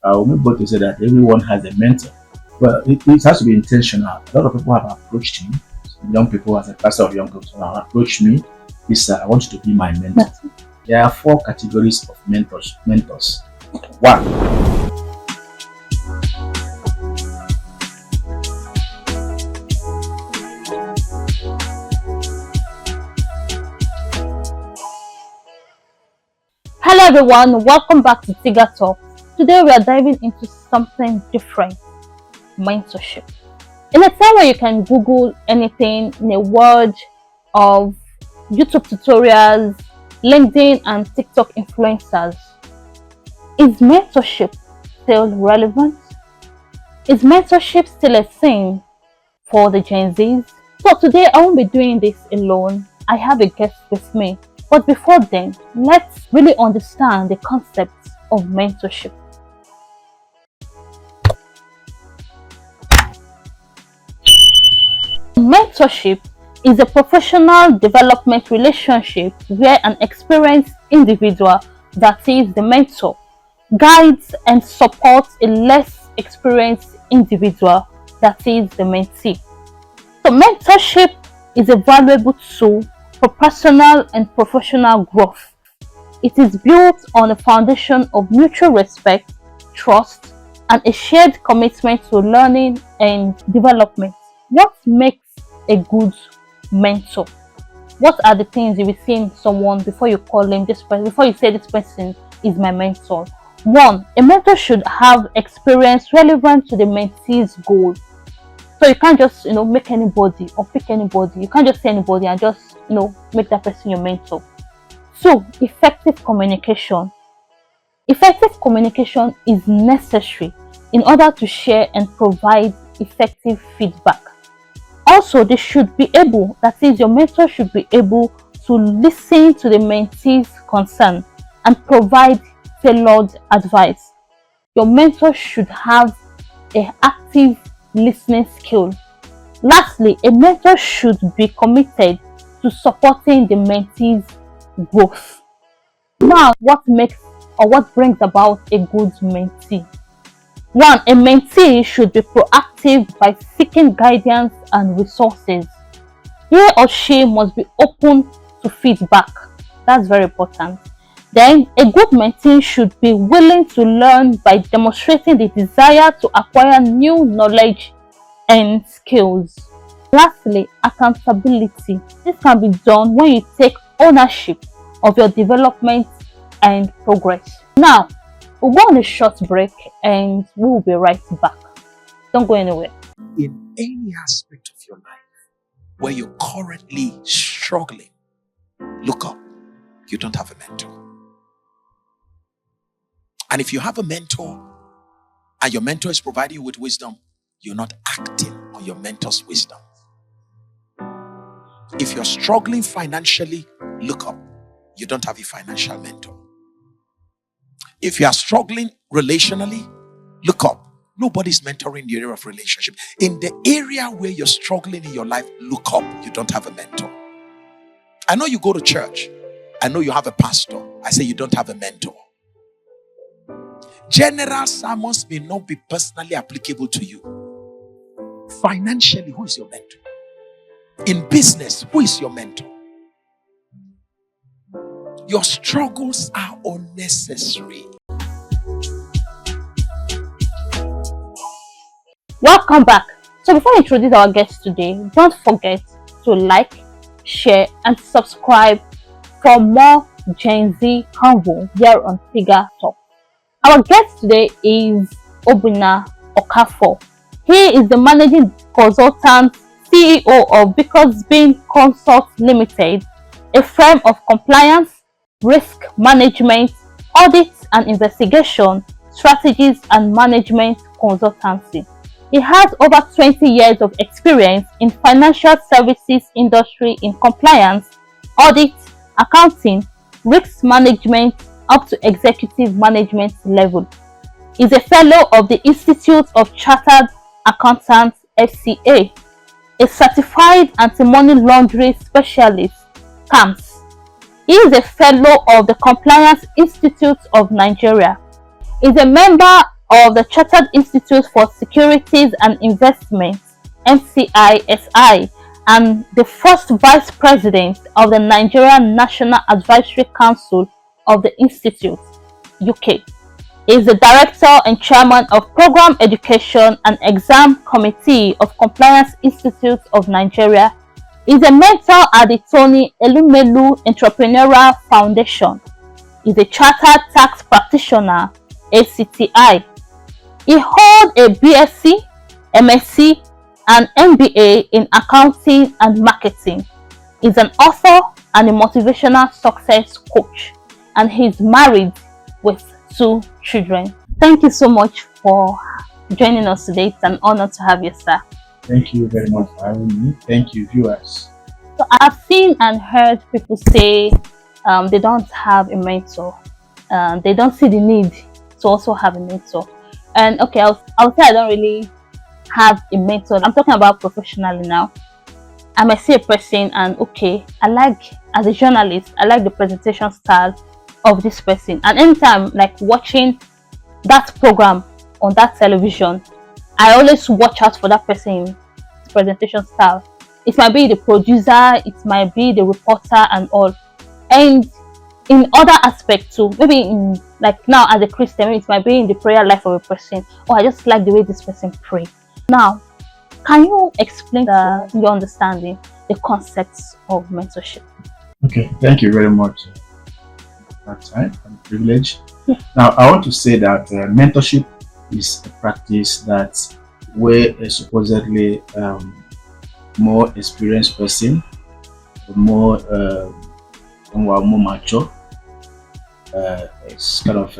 I will make both to say that everyone has a mentor. Well, it has to be intentional. A lot of people have approached me, young people, as a pastor of young people, have approached me. This I want you to be my mentor. There are 4 categories of mentors. One, hello everyone, welcome back to TIGA Talks. Today we are diving into something different, mentorship. In a time where you can Google anything in a world of YouTube tutorials, LinkedIn and TikTok influencers, is mentorship still relevant? Is mentorship still a thing for the Gen Zs? So today I won't be doing this alone. I have a guest with me. But before then, let's really understand the concept of mentorship. Mentorship is a professional development relationship where an experienced individual, that is the mentor, guides and supports a less experienced individual, that is the mentee. So mentorship is a valuable tool for personal and professional growth. It is built on a foundation of mutual respect, trust, and a shared commitment to learning and development. What makes a good mentor? What are the things you will see in someone before you call him this person, before you say this person is my mentor? 1. A mentor should have experience relevant to the mentee's goal. So you can't just, make anybody or pick anybody. You can't just say anybody and just, make that person your mentor. 2. Effective communication. Effective communication is necessary in order to share and provide effective feedback. Also, they should be able, that is, your mentor should be able to listen to the mentee's concern and provide tailored advice. Your mentor should have an active listening skill. Lastly, a mentor should be committed to supporting the mentee's growth. Now, what brings about a good mentee? 1. A mentee should be proactive by seeking guidance and resources. He or she must be open to feedback. That's very important. Then, a good mentee should be willing to learn by demonstrating the desire to acquire new knowledge and skills. Lastly, accountability. This can be done when you take ownership of your development and progress. Now, we'll go on a short break and we will be right back. Don't go anywhere. In any aspect of your life where you're currently struggling, look up. You don't have a mentor. And if you have a mentor and your mentor is providing you with wisdom, you're not acting on your mentor's wisdom. If you're struggling financially, look up. You don't have a financial mentor. If you are struggling relationally, look up. Nobody's mentoring in the area of relationship. In the area where you're struggling in your life, look up. You don't have a mentor. I know you go to church. I know you have a pastor. I say you don't have a mentor. General sermons may not be personally applicable to you. Financially, who is your mentor? In business, who is your mentor? Your struggles are unnecessary. Welcome back. So before I introduce our guest today, don't forget to like, share, and subscribe for more Gen Z convo here on TIGA Talks. Our guest today is OBINNA OKAFOR. He is the managing consultant, CEO of Bean Consult Limited, a firm of compliance, risk management, audit and investigation, strategies and management consultancy. He has over 20 years of experience in financial services industry in compliance, audit, accounting, risk management up to executive management level. He is a fellow of the Institute of Chartered Accountants FCA, a certified anti-money laundering specialist CAMS. He is a fellow of the Compliance Institute of Nigeria. He is a member of the Chartered Institute for Securities and Investments (MCISI) and the first Vice President of the Nigerian National Advisory Council of the Institute (UK). He is the Director and Chairman of Program Education and Exam Committee of Compliance Institute of Nigeria. He is a mentor at the Tony Elumelu Entrepreneurial Foundation. He is a Chartered Tax Practitioner (ACTI). He holds a BSc, MSc, and MBA in Accounting and Marketing. He is an author and a motivational success coach, and he is married with 2 children. Thank you so much for joining us today. It's an honor to have you, sir. Thank you very much for having me. Thank you, viewers. So I've seen and heard people say they don't have a mentor. They don't see the need to also have a mentor. And okay, I'll say I don't really have a mentor. I'm talking about professionally now. I might see a person and okay, as a journalist, I like the presentation style of this person. And anytime like watching that program on that television, I always watch out for that person's presentation style. It might be the producer, it might be the reporter and all. And in other aspects too, maybe in like now as a Christian, it might be in the prayer life of a person. Oh, I just like the way this person prays. Now, can you explain your understanding the concepts of mentorship? Okay, thank you very much for that time and privilege. Now, I want to say that mentorship is a practice that where a supposedly more experienced person, more mature, it's kind of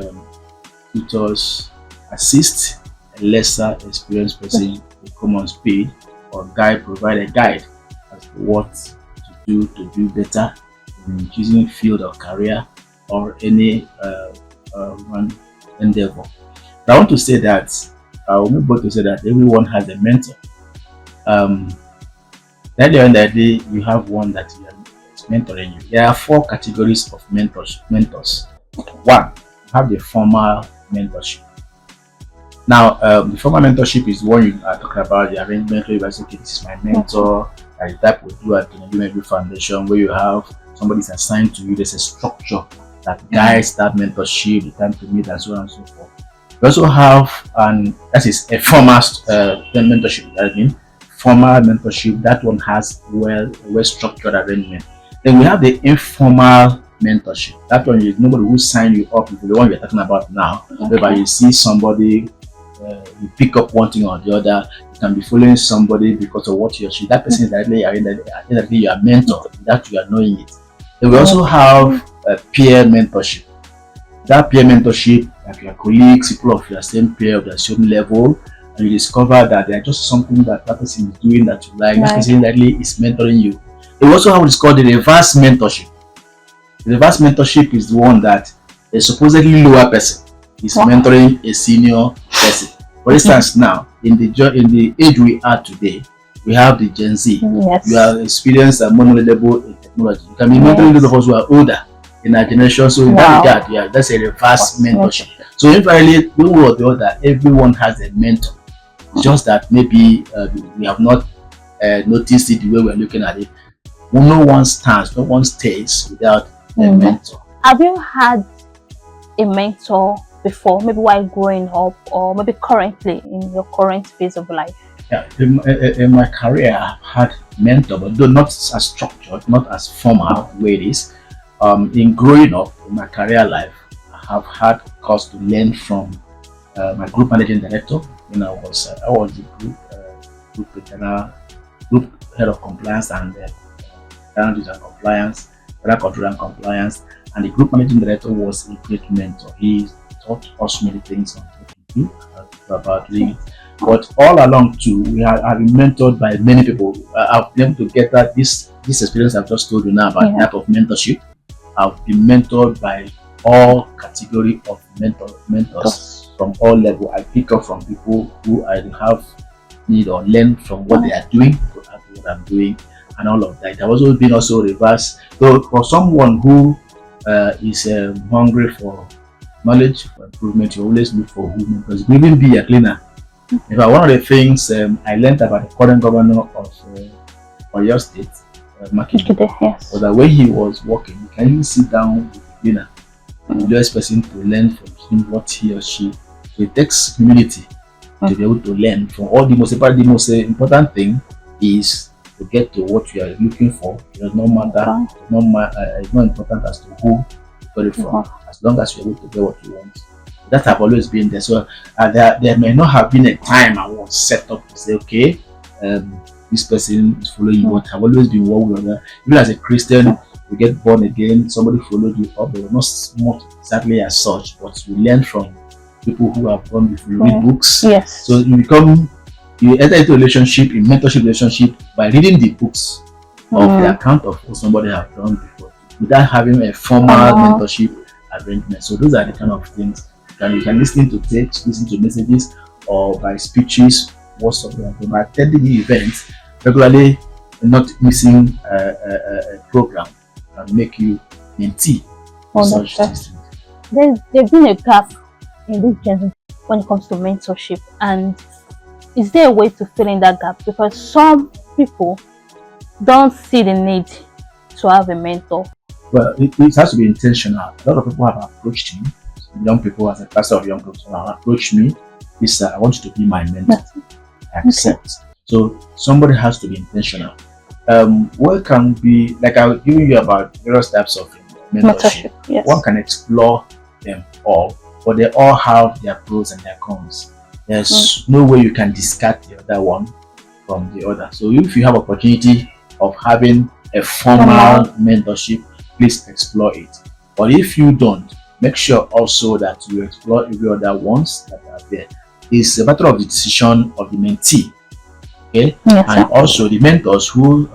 tutors assist a lesser experienced person to come on speed or provide a guide as to what to do better in choosing field or career or any one endeavor. But I want to say that everyone has a mentor. At the end of the day, you have one that is mentoring you. There are 4 categories of mentors. 1, you have the formal mentorship. Now, the formal mentorship is the one you are talking about, the arrangement where you say, okay, this is my mentor, and the type we do at the Nigeria Foundation, where you have somebody is assigned to you. There's a structure that guides that mentorship, the time to meet, and so on and so forth. We also have, that is a formal mentorship. Formal mentorship, that one has well structured arrangement. Then we have the informal mentorship. That one is nobody will sign you up. The one we're talking about now, whereby you see somebody, you pick up one thing or the other. You can be following somebody because of what he or she. That person is directly your mentor. That you are knowing it. Then we also have peer mentorship. That peer mentorship, like your colleagues, people of your same peer, of the same level, and you discover that they're just something that person is doing that you like. That person directly is mentoring you. We also have what is called the reverse mentorship. The reverse mentorship is the one that a supposedly lower person is mentoring a senior person. For instance, now in the age we are today, we have the Gen Z. Yes. You are experienced and more knowledgeable in technology. You can be mentoring those of us who are older in our generation. So in that regard, that's a reverse mentorship. So in reality, one way or the other, everyone has a mentor. It's just that maybe we have not noticed it the way we're looking at it. No one stays without a mentor. Have you had a mentor before, maybe while growing up, or maybe currently in your current phase of life? Yeah, in my career, I've had mentor, but though not as structured, not as formal the way it is. In growing up in my career life, I have had cause to learn from my group managing director. When I was the group head of compliance and challenges and compliance, control and compliance, and the group managing director was a great mentor. He taught us many things on what to do about doing it. But all along too, I've been mentored by many people. I've been able to get that this experience I've just told you now about the type of mentorship. I've been mentored by all category of mentors from all level. I pick up from people who I have need or learn from what they are doing to add to what I'm doing and all of that. I've also been reverse. So for someone who is hungry for knowledge for improvement, you always look for who mentors. You even be a cleaner. In fact, one of the things I learned about the current governor of Oyo State, Makinde, Yes. was that when he was working, you can even sit down with the cleaner, the lowest person, to learn from him what he or she. So it takes humility to be able to learn from all the most important. The most important thing is to get to what you are looking for. It does not matter. It's not important as to who you got it from, as long as you're able to get what you want. That have always been there. So there may not have been a time I was set up to say, okay, this person is following what have always been what we are. Even as a Christian, you get born again, somebody followed you up, but not exactly as such, but you learn from people who have gone before. You read books. Yes. So you enter into a relationship, in mentorship relationship, by reading the books of the account of what somebody have done before, without having a formal mentorship arrangement. So those are the kind of things you can listen to tapes, listen to messages, or by speeches, what's up there. By attending the events regularly, not missing a program can make you mentee. Such things. There's been a gap in this GenZ when it comes to mentorship, and is there a way to fill in that gap? Because some people don't see the need to have a mentor. Well, it has to be intentional. A lot of people have approached me, young people, as a pastor of young people, have approached me. This I want you to be my mentor. I accept. So somebody has to be intentional. What can be, like I was giving you about various types of mentorship. Yes. One can explore them all, but they all have their pros and their cons. There's no way you can discard the other one from the other. So if you have opportunity of having a formal mentorship, please explore it. But if you don't, make sure also that you explore every other ones that are there. It's a matter of the decision of the mentee. Okay? Yes, and also the mentors who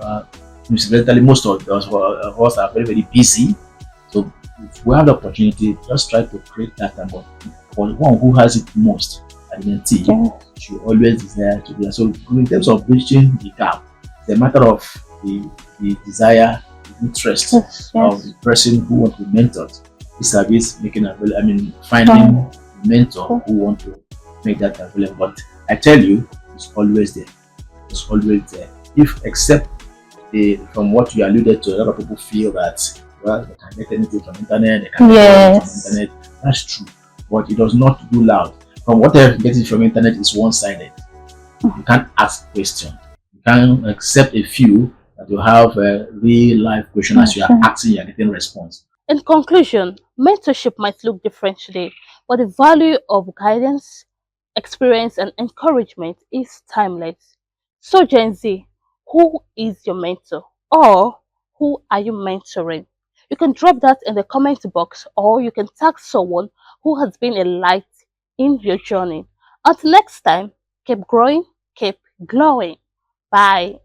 incidentally most of us are very, very busy. So if we have the opportunity, just try to create that time. But for the one who has it most, the mentee should always desire to do that. So in terms of bridging the gap, it's a matter of the desire, the interest of the person who wants to be mentored. The service making available, finding a mentor who want to make that available. But I tell you, it's always there. It's always there. If except from what you alluded to, a lot of people feel that they can get anything from internet, they can get anything from internet. That's true, but it does not do loud. From whatever getting from internet is one-sided. You can't ask questions. You can accept a few that you have a real life question as you are asking, you are getting response. In conclusion, mentorship might look different today, but the value of guidance, experience, and encouragement is timeless. So, Gen Z, who is your mentor? Or who are you mentoring? You can drop that in the comment box, or you can tag someone who has been a light in your journey. Until next time, keep growing, keep glowing. Bye.